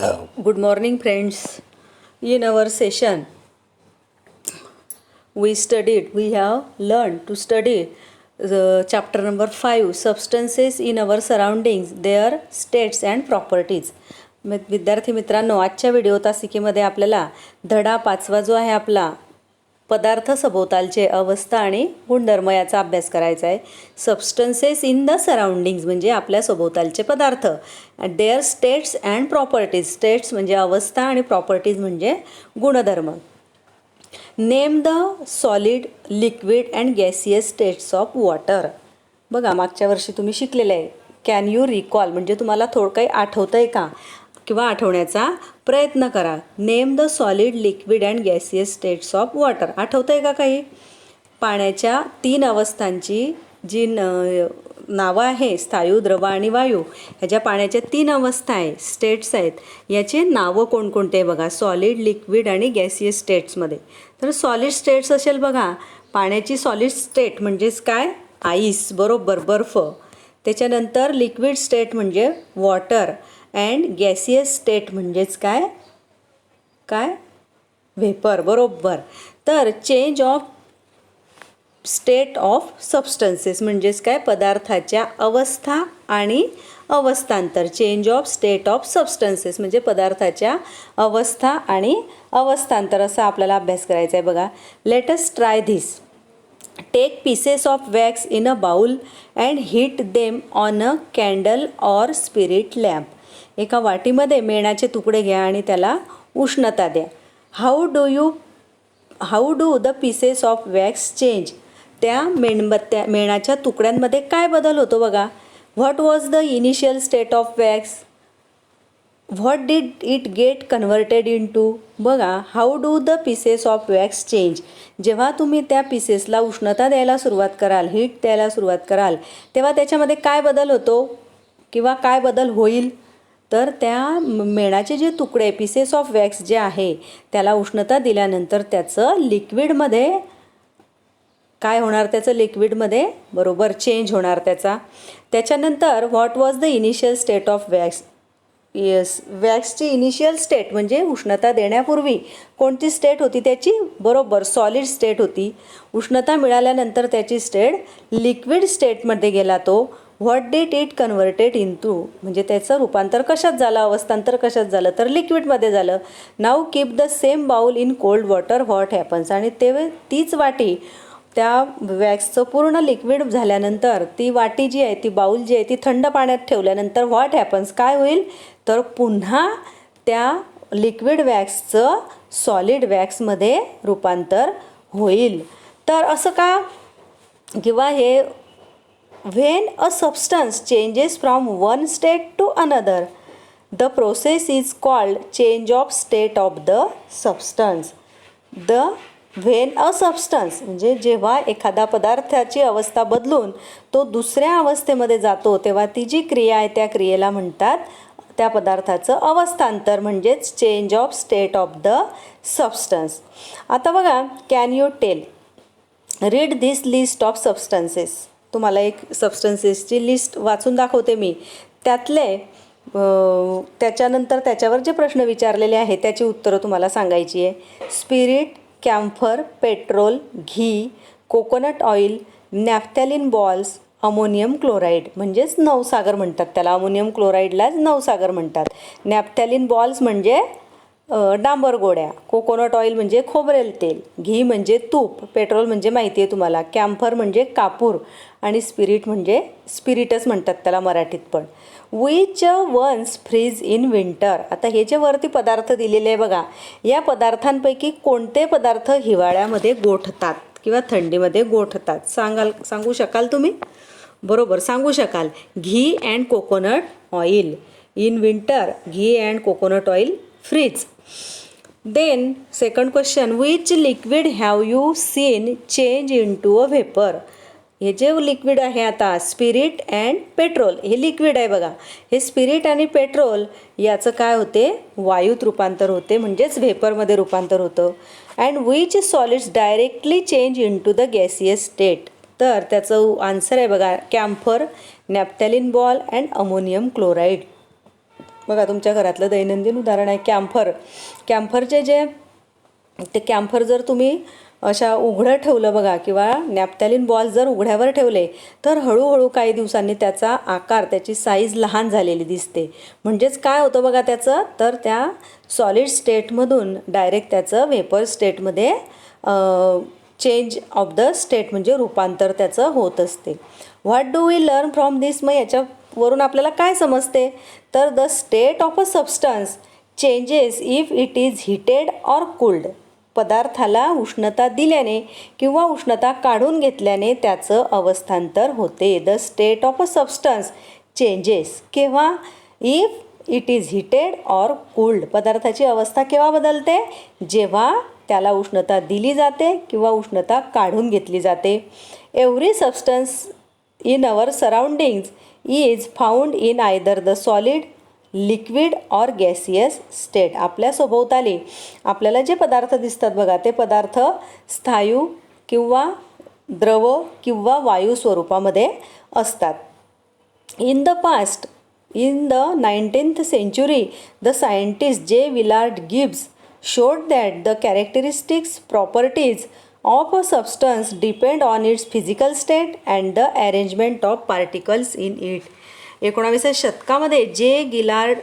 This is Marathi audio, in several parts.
Good morning, friends. In our session, we have learned to study the chapter number 5, substances in our surroundings, their states and properties. विद्यार्थी मित्रांनो, आजच्या व्हिडिओ तासिकेमध्ये आपल्याला धडा 5वा जो आहे आपला पदार्थ सभोवतालचे अवस्था आणि गुणधर्म याचा अभ्यास करायचा आहे. सबस्टन्सेस इन द सराउंडिंग्स म्हणजे आपल्या सभोवतालचे पदार्थ. Their states and properties. States म्हणजे अवस्था आणि प्रॉपर्टीज म्हणजे गुणधर्म. Name the solid, liquid and gaseous states of water. बघा, मागच्या वर्षी तुम्ही शिकलेले आहे. कॅन यू रिकॉल म्हणजे तुम्हाला थोडं काही आठवतं आहे का किंवा आठवण्याचा प्रयत्न करा. Name the solid, liquid and gaseous states of water. आठवतं आहे का काही? पाण्याच्या 3 अवस्थांची जी नावं आहे, स्थायू, द्रव आणि वायू, ह्याच्या पाण्याच्या 3 अवस्था आहे, स्टेट्स आहेत. याचे नावं कोणकोणते आहे बघा, सॉलिड, लिक्विड आणि गॅसियस स्टेट्समध्ये. तर सॉलिड स्टेट्स असेल बघा, पाण्याची सॉलिड स्टेट म्हणजेच काय, आईस, बरोबर, बर्फ. त्याच्यानंतर लिक्विड स्टेट म्हणजे वॉटर अँड गॅसियस स्टेट म्हणजेच काय काय व्हेपर, बरोबर. तर change of state of substances म्हणजेच काय, पदार्थाच्या अवस्था आणि अवस्थांतर. Change of state of substances म्हणजे पदार्थाच्या अवस्था आणि अवस्थांतर असा आपल्याला अभ्यास करायचा आहे बघा. Let us try this. Take pieces of wax in a bowl and heat them on a candle or spirit lamp. एका वाटीमध्ये मेणाचे तुकडे घ्या आणि त्याला उष्णता द्या. How do the pieces of wax change. त्या मेणाच्या तुकड्यांमध्ये काय बदल होतो बघा. What was the initial state of wax. What did it get converted into. बघा, how do the pieces of wax change. जेव्हा तुम्ही त्या पीसेसला उष्णता द्यायला सुरुवात कराल, हीट द्यायला सुरुवात कराल, तेव्हा त्याच्यामध्ये काय बदल होतो किंवा काय बदल होईल. तर त्या मेणाचे जे तुकडे, पीसेस ऑफ वॅक्स जे आहे, त्याला उष्णता दिल्यानंतर त्याचं लिक्विडमध्ये काय होणार, त्याचं लिक्विडमध्ये बरोबर चेंज होणार त्याचा. त्याच्यानंतर what was the initial state of wax. Yes, वॅक्सची इनिशियल स्टेट म्हणजे उष्णता देण्यापूर्वी कोणती स्टेट होती त्याची, बरोबर सॉलिड स्टेट होती. उष्णता मिळाल्यानंतर त्याची स्टेट लिक्विड स्टेटमध्ये गेला तो. What did it converted into म्हणजे त्याचं रूपांतर कशात झालं, अवस्थांतर कशात झालं, तर लिक्विडमध्ये झालं. Now keep the same bowl in cold water, what happens. आणि तीच वाटी त्या वॅक्सचं पूर्ण लिक्विड झाल्यानंतर ती वाटी जी आहे, ती बाउल जी आहे, ती थंड पाण्यात ठेवल्यानंतर व्हॉट हॅपन्स काय होईल, तर पुन्हा त्या लिक्विड वॅक्सचं सॉलिड वॅक्समध्ये रूपांतर होईल. तर असं का, किंवा हे when a substance changes from one state to another, the process is called change of state of the substance. When a substance म्हणजे जेव्हा एखादा पदार्थाची अवस्था बदलून तो दुसऱ्या अवस्थेमध्ये जातो, तेव्हा ती जी क्रिया आहे त्या क्रियेला म्हणतात, त्या पदार्थाचं अवस्थांतर म्हणजेच change of state of the substance. आता बघा, can you tell, read this list of substances. तुम्हाला एक सबस्टन्सेसची लिस्ट वाचून दाखवते मी. त्यातले त्याच्यानंतर त्याच्यावर जे प्रश्न विचारलेले आहेत त्याची उत्तरं तुम्हाला सांगायची आहे. Spirit, camphor, petrol, ghee, coconut oil, naphthalene balls, ammonium chloride म्हणजेच नवसागर म्हणतात त्याला. अमोनियम क्लोराईडलाच नवसागर म्हणतात. नॅफ्थॅलिन बॉल्स म्हणजे डांबर गोळ्या, कोकोनट ऑइल म्हणजे खोबरेल तेल, घी म्हणजे तूप, पेट्रोल म्हणजे माहिती आहे तुम्हाला, कॅम्फर म्हणजे कापूर आणि स्पिरिट म्हणजे स्पिरिटस म्हणतात त्याला मराठीत पण. Which ones freeze in winter. आता हे जे वरती पदार्थ दिलेले आहे बघा, या पदार्थांपैकी कोणते पदार्थ हिवाळ्यामध्ये गोठतात किंवा थंडीमध्ये गोठतात, सांगू शकाल तुम्ही, बरोबर सांगू शकाल. Ghee and coconut oil. In winter ghee and coconut oil freeze. Then second question, which liquid have you seen change into a vapour. हे जे लिक्विड आहे आता, स्पिरिट अँड पेट्रोल, हे लिक्विड आहे बघा. हे स्पिरिट आणि पेट्रोल याचं काय होते, वायूत रूपांतर होते म्हणजेच व्हेपरमध्ये रूपांतर होतं. And which solids directly change into the gaseous state. तर त्याचं आन्सर आहे बघा, camphor, naphthalene ball and ammonium chloride. बघा तुमच्या घरातलं दैनंदिन उदाहरण आहे कॅम्फर. कॅम्फरचे ते कॅम्फर जर तुम्ही अशा उघडं ठेवलं बघा किंवा नॅप्थॅलिन बॉल जर उघड्यावर ठेवले तर हळूहळू काही दिवसांनी त्याचा आकार, त्याची साईज लहान झालेली दिसते. म्हणजेच काय होतं बघा त्याचं, तर त्या सॉलिड स्टेटमधून डायरेक्ट त्याचं व्हेपर स्टेटमध्ये चेंज ऑफ द स्टेट म्हणजे रूपांतर त्याचं होत असते. What do we learn from this? मग याच्यावरून आपल्याला काय समजते, तर the state of a substance changes if it is heated or cooled. पदार्थाला उष्णता दिल्याने किंवा उष्णता काढून घेतल्याने त्याचं अवस्थांतर होते. The state of a substance changes केव्हा, if it is heated or cooled. पदार्थाची अवस्था केव्हा बदलते, जेव्हा त्याला उष्णता दिली जाते किंवा उष्णता काढून घेतली जाते. Every substance in our surroundings is found in either the solid, liquid or gaseous state. आपल्या सभोवताली आपल्याला जे पदार्थ दिसतात बघा ते पदार्थ स्थायू किंवा द्रव किंवा वायू स्वरूपामध्ये असतात. In the past, in the 19th century, the scientist J. Willard Gibbs showed that the characteristics, properties of a substance depend on its physical state and the arrangement of particles in it. 19व्या शतकामध्ये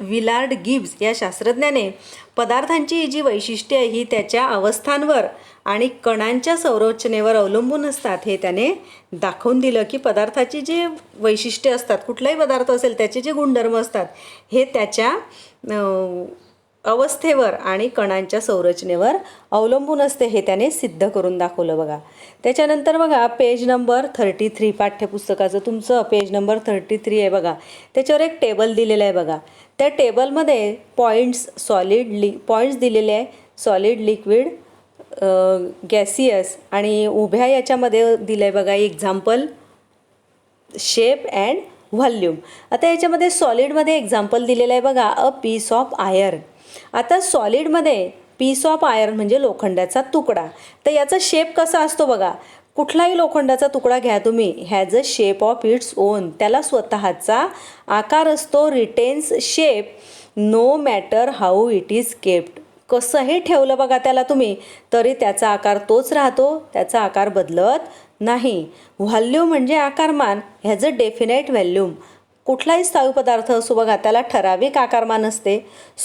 विलार्ड गिब्स या शास्त्रज्ञाने पदार्थांची जी वैशिष्ट्ये ही त्याच्या अवस्थांवर आणि कणांच्या संरचनेवर अवलंबून असतात हे त्याने दाखवून दिलं, की पदार्थाची जे वैशिष्ट्ये असतात, कुठलाही पदार्थ असेल त्याचे जे गुणधर्म असतात हे त्याच्या अवस्थेवर आणि कणांच्या संरचनेवर अवलंबून असते, हे त्याने सिद्ध करून दाखवलं बघा. त्याच्यानंतर बघा पेज नंबर 33 पाठ्यपुस्तकाचं तुमचं पेज नंबर 33 आहे बघा. त्याच्यावर एक टेबल दिलेलं आहे बघा. त्या टेबलमध्ये पॉईंट्स दिलेले आहे, सॉलिड, लिक्विड, गॅसियस आणि उभ्या याच्यामध्ये दिलं आहे बघा एक्झाम्पल, शेप अँड व्हॉल्यूम. आता याच्यामध्ये सॉलिडमध्ये एक्झाम्पल दिलेलं आहे बघा, अ पीस ऑफ आयर्न. आता सॉलिडमध्ये पीस ऑफ आयर्न म्हणजे लोखंडाचा तुकडा. तर याचा शेप कसा असतो बघा, कुठलाही लोखंडाचा तुकडा घ्या तुम्ही, has a shape of its own. त्याला स्वतःचा आकार असतो, retains shape no matter how it is kept. कसंही ठेवलं बघा त्याला तुम्ही तरी त्याचा आकार तोच राहतो, त्याचा आकार बदलत नाही. व्हॉल्यूम म्हणजे आकारमान, ह्याज अ डेफिनेट व्हॅल्यूम. कुठलाही स्थायू पदार्थ असो बघा त्याला ठराविक आकारमान असते.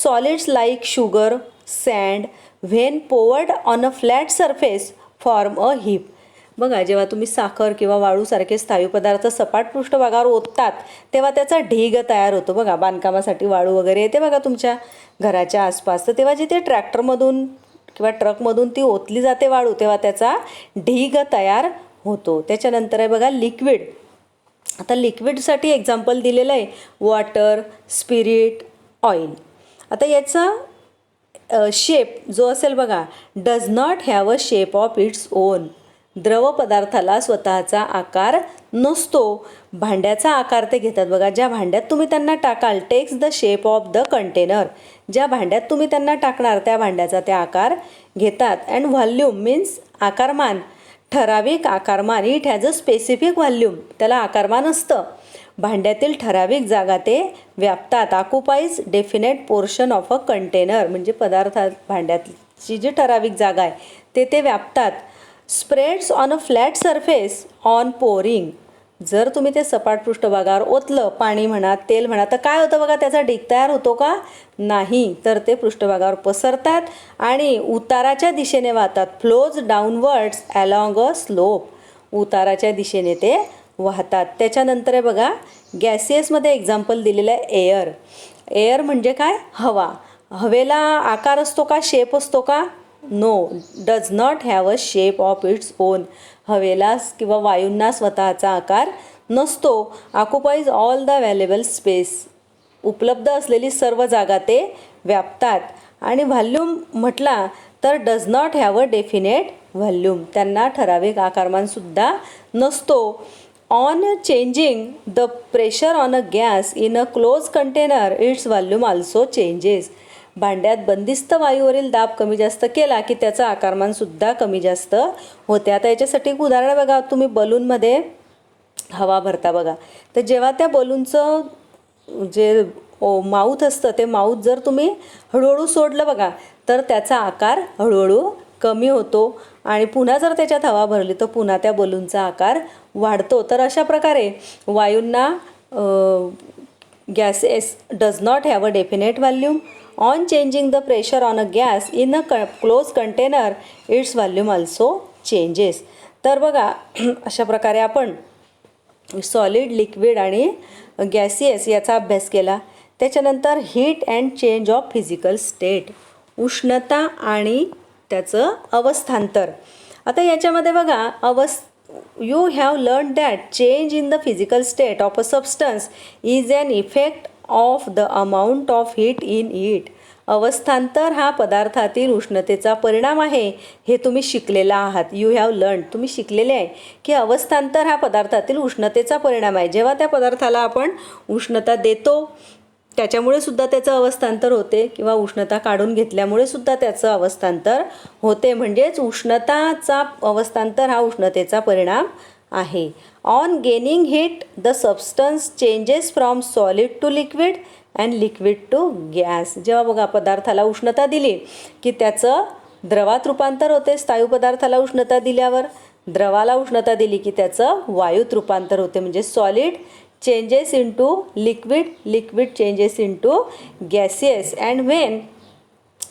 Solids like sugar, sand when poured on a flat surface form a heap. बघा जेव्हा तुम्ही साखर किंवा वाळूसारखे स्थायू पदार्थ सपाट पृष्ठभागावर ओततात तेव्हा त्याचा ढीग तयार होतो बघा. बांधकामासाठी वाळू वगैरे येते बघा तुमच्या घराच्या आसपास, तर तेव्हा जिथे ट्रॅक्टरमधून किंवा ट्रकमधून ती ओतली जाते वाळू तेव्हा त्याचा ढीग तयार होतो. त्याच्यानंतर आहे बघा लिक्विड. आता लिक्विडसाठी एक्झाम्पल दिलेलं आहे वॉटर, स्पिरिट, ऑइल. आता याचा शेप जो असेल बघा, does not have a shape of its on. द्रव पदार्थाला स्वतःचा आकार नसतो. भांड्याचा आकार ते घेतात बघा. ज्या भांड्यात तुम्ही त्यांना टाकाल takes the shape of the container. ज्या भांड्यात तुम्ही त्यांना टाकणार त्या भांड्याचा ते आकार घेतात. अँड व्हॉल्यूम मीन्स आकारमान, ठराविक आकारमान. It has a specific volume. त्याला आकारमान असतं. भांड्यातील ठराविक जागा ते व्यापतात. Occupies definite portion of a container म्हणजे पदार्थात भांड्याची जी ठराविक जागा आहे ते व्यापतात. Spreads on a flat surface on pouring. जर तुम्ही ते सपाट पृष्ठभागावर ओतलं, पाणी म्हणा, तेल म्हणा, तर काय होतं बघा, त्याचा ढीग तयार होतो का? नाही. तर ते पृष्ठभागावर पसरतात आणि उताराच्या दिशेने वाहतात. Flows downwards along a slope. उताराच्या दिशेने ते वाहतात. त्याच्यानंतर आहे बघा गॅसियसमध्ये एक्झाम्पल दिलेलं आहे एअर. एअर म्हणजे काय? हवा. हवेला आकार असतो का, शेप असतो का? No, does not have a shape of its own. हवेला किंवा वायूंना स्वतःचा आकार नसतो. Occupies all the available space. उपलब्ध असलेली सर्व जागा ते व्यापतात. आणि व्हॉल्यूम म्हटला तर does not have a definite volume. त्यांना ठराविक आकारमानसुद्धा नसतो. On changing the pressure on a gas in a close container it's volume also changes. भांड्यात बंदिस्त वायूवरील दाब कमी जास्त केला की त्याचं आकारमानसुद्धा कमी जास्त होते. आता याच्यासाठी एक उदाहरण बघा, तुम्ही बलूनमध्ये हवा भरता बघा, तर जेव्हा त्या बलूनचं जे माऊथ असतं ते माऊथ जर तुम्ही हळूहळू सोडलं बघा तर त्याचा आकार हळूहळू कमी होतो आणि पुन्हा जर त्याच्यात हवा भरली तर पुन्हा त्या बलूनचा आकार वाढतो. तर अशा प्रकारे वायूंना gases does not have a definite volume. On changing the pressure on a gas in a closed container, its volume also changes. तर बघा अशा प्रकारे आपण सॉलिड, लिक्विड आणि गॅसियस याचा अभ्यास केला. त्याच्यानंतर heat and change of physical state, उष्णता आणि त्याचं अवस्थांतर. आता याच्यामध्ये बघा you have learned that change in the physical state of a substance is an effect of the amount of heat in it. अवस्थांतर हा पदार्थातील उष्णतेचा परिणाम आहे हे तुम्ही शिकलेला आहात. यू हॅव लर्न, तुम्ही शिकलेले आहे की अवस्थांतर हा पदार्थातील उष्णतेचा परिणाम आहे. जेव्हा त्या पदार्थाला आपण उष्णता देतो त्याच्यामुळे सुद्धा त्याचं अवस्थांतर होते किंवा उष्णता काढून घेतल्यामुळे सुद्धा त्याचं अवस्थांतर होते. म्हणजेच उष्णताचा अवस्थांतर हा उष्णतेचा परिणाम आहे. On gaining heat the substance changes from solid to liquid and liquid to gas. जेव्हा बघा पदार्थाला उष्णता दिली की त्याचं द्रवात रूपांतर होते. स्थायू पदार्थाला उष्णता दिल्यावर द्रवाला उष्णता दिली की त्याचं वायूत रूपांतर होते. म्हणजे solid changes into liquid, liquid changes into gaseous. And when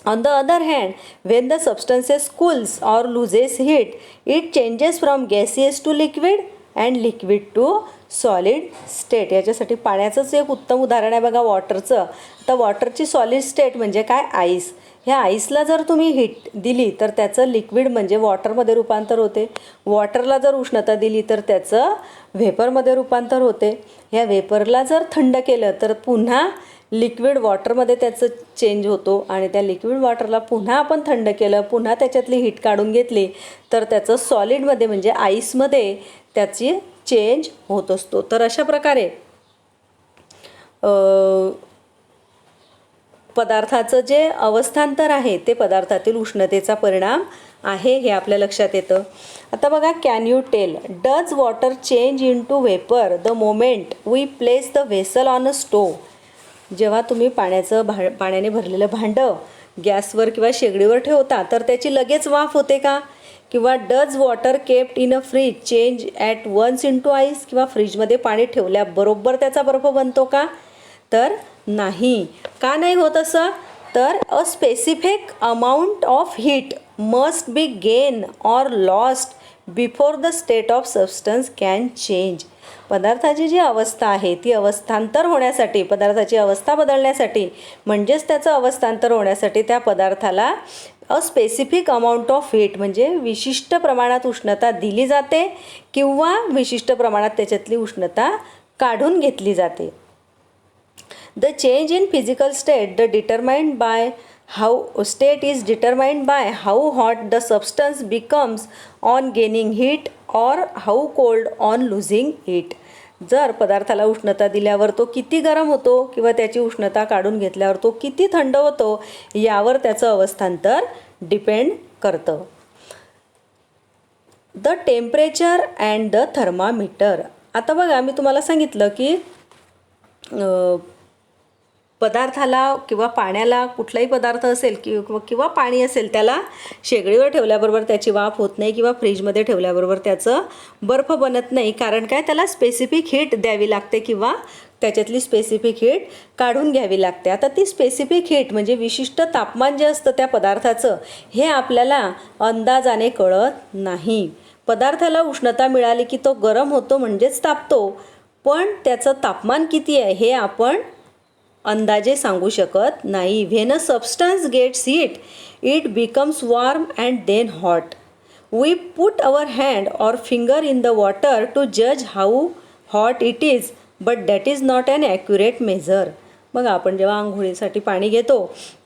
on the other hand, when the substances cools or loses heat, it changes from gaseous to liquid and liquid to solid state. याच्यासाठी पाण्याचंच एक उत्तम उदाहरण आहे बघा वॉटरचं. आता वॉटरची सॉलिड स्टेट म्हणजे काय, आईस. ह्या आईसला जर तुम्ही हीट दिली तर त्याचं लिक्विड म्हणजे वॉटरमध्ये रूपांतर होते. वॉटरला जर उष्णता दिली तर त्याचं व्हेपरमध्ये रूपांतर होते. ह्या व्हेपरला जर थंड केलं तर पुन्हा लिक्विड वॉटरमध्ये त्याचं चेंज होतो आणि त्या लिक्विड वॉटरला पुन्हा आपण थंड केलं, पुन्हा त्याच्यातली हीट काढून घेतली तर त्याचं सॉलिडमध्ये म्हणजे आईसमध्ये त्याची चेंज होत असतो. तर अशा प्रकारे पदार्थाचं जे अवस्थांतर आहे ते पदार्थातील उष्णतेचा परिणाम आहे हे आपल्या लक्षात येतं. आता बघा, can you tell does water change into vapour the moment we place the vessel on a stove. जेव्हा तुम्ही पाण्याने भरलेलं भांडं गॅसवर किंवा शेगडीवर ठेवता तर त्याची लगेच वाफ होते का? किंवा does water kept in a fridge change at once into ice. किंवा फ्रीजमध्ये पाणी ठेवल्याबरोबर त्याचा बर्फ बनतो का? तर नाही. का नाही होत असं? तर a specific amount of heat must be gain or lost before the state of substance can change. पदार्थाची जी अवस्था आहे ती अवस्थांतर होण्यासाठी, पदार्थाची अवस्था बदलण्यासाठी म्हणजेच त्याचं अवस्थांतर होण्यासाठी त्या पदार्थाला a specific amount of heat म्हणजे विशिष्ट प्रमाणात उष्णता दिली जाते किंवा विशिष्ट प्रमाणात त्याच्यातली उष्णता काढून घेतली जाते. The change in physical state state is determined by how hot the substance becomes on gaining heat or how cold on losing heat. जर पदार्थाला उष्णता दिल्यावर तो किती गरम होतो किंवा त्याची उष्णता काढून घेतल्यावर तो किती थंड होतो यावर त्याचं अवस्थांतर डिपेंड करतं. The temperature and the thermometer. आता बघा, मी तुम्हाला सांगितलं की पदार्थाला किंवा पाण्याला, कुठलाही पदार्थ असेल किंवा पाणी असेल त्याला शेगडीवर ठेवल्याबरोबर त्याची वाफ होत नाही किंवा फ्रीजमध्ये ठेवल्याबरोबर त्याचं बर्फ बनत नाही. कारण काय, त्याला स्पेसिफिक हीट द्यावी लागते किंवा त्याच्यातली स्पेसिफिक हीट काढून घ्यावी लागते. आता ती स्पेसिफिक हीट म्हणजे विशिष्ट तापमान जे असतं त्या पदार्थाचं हे आपल्याला अंदाजाने कळत नाही. पदार्थाला उष्णता मिळाली की तो गरम होतो म्हणजेच तापतो, पण त्याचं तापमान किती आहे हे आपण अंदाजे सांगू शकत नाही. When a substance gets heat it becomes warm and then hot. We put our hand or finger in the water to जज how hot it is, but that is not an accurate measure. मग आपण जेव्हा आंघोळीसाठी पाणी घेतो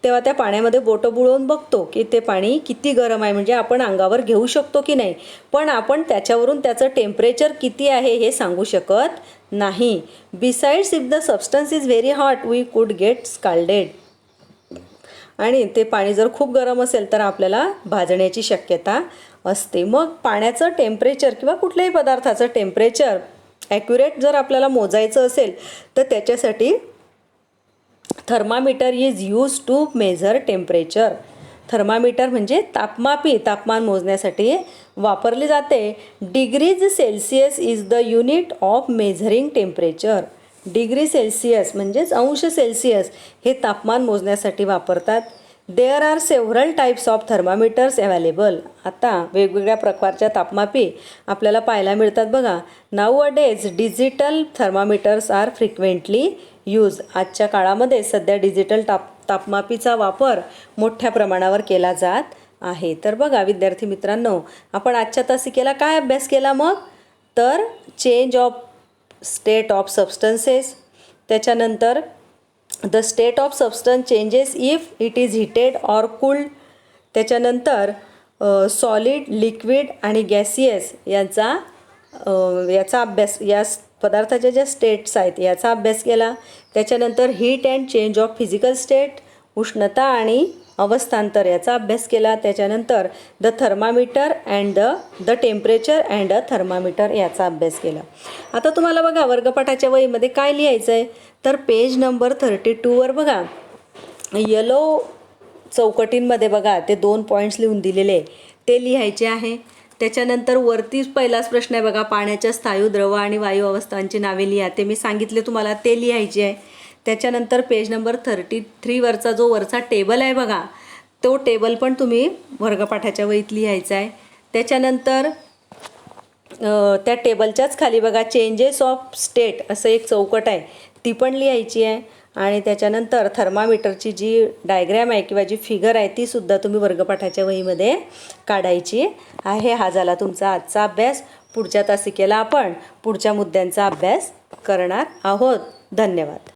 तेव्हा त्या पाण्यामध्ये बोटं बुडवून बघतो की ते पाणी किती गरम आहे, म्हणजे आपण अंगावर घेऊ शकतो की नाही, पण आपण त्याच्यावरून त्याचं टेम्परेचर किती आहे हे सांगू शकत नाही. Besides if the substance is very hot we could get scalded. आणि ते पाणी जर खूप गरम असेल तर आपल्याला भाजण्याची शक्यता असते. मग पाण्याचं टेम्परेचर किंवा कुठल्याही पदार्थाचं टेम्परेचर ॲक्युरेट जर आपल्याला मोजायचं असेल तर त्याच्यासाठी thermometer is use to measure temperature. Thermometer म्हणजे तापमापी, तापमान मोजण्यासाठी वापरले जाते. Degrees Celsius is the unit of measuring temperature. Degree Celsius म्हणजेच अंश सेल्सिअस हे तापमान मोजण्यासाठी वापरतात. There are several types of thermometers available. आता वेगवेगळ्या प्रकारच्या तापमापी आपल्याला पाहायला मिळतात बघा. Nowadays digital thermometers are frequently use. आजच्या काळामध्ये सध्या डिजिटल तापमापीचा वापर मोठ्या प्रमाणावर केला जात आहे. तर बघा विद्यार्थी मित्रांनो, आपण आजच्या तासिकेला काय अभ्यास केला मग? तर change of state of substances, त्याच्यानंतर the state of substance changes if it is heated or cooled, त्याच्यानंतर सॉलिड, लिक्विड आणि गॅसियस याचा अभ्यास, या पदार्थाच्या ज्या स्टेट्स आहेत याचा अभ्यास केला. त्याच्यानंतर heat and change of physical state, उष्णता आणि अवस्थांतर याचा अभ्यास केला. त्याच्यानंतर the thermometer and the temperature and a thermometer याचा अभ्यास केला. आता तुम्हाला बघा वर्गपाठाच्या वहीमध्ये काय लिहायचं आहे? तर पेज नंबर 32वर बघा येलो चौकटींमध्ये बघा ते 2 पॉईंट्स लिहून दिलेले ते लिहायचे आहे. त्याच्यानंतर वरतीच पहिलाच प्रश्न आहे बघा, पाण्याच्या स्थायू, द्रव आणि वायू अवस्थांची नावे लिहा. ते मी सांगितले तुम्हाला, ते लिहायचे आहे. त्याच्यानंतर पेज नंबर 33वरचा जो वरचा टेबल आहे बघा, तो टेबल पण तुम्ही वर्गपाठाच्या वहीत लिहायचा आहे. त्याच्यानंतर त्या टेबलच्याच खाली बघा चेंजेस ऑफ स्टेट असं एक चौकट आहे, ती पण लिहायची आहे. आणि त्याच्यानंतर थर्मामीटरची जी डायग्रॅम आहे किंवा जी फिगर आहे ती सुद्धा तुम्ही वर्गपाठाच्या वहीमध्ये काढायची आहे. हा झाला तुमचा आजचा अभ्यास. पुढच्या तासिकेला आपण पुढच्या मुद्द्यांचा अभ्यास करणार आहोत. धन्यवाद.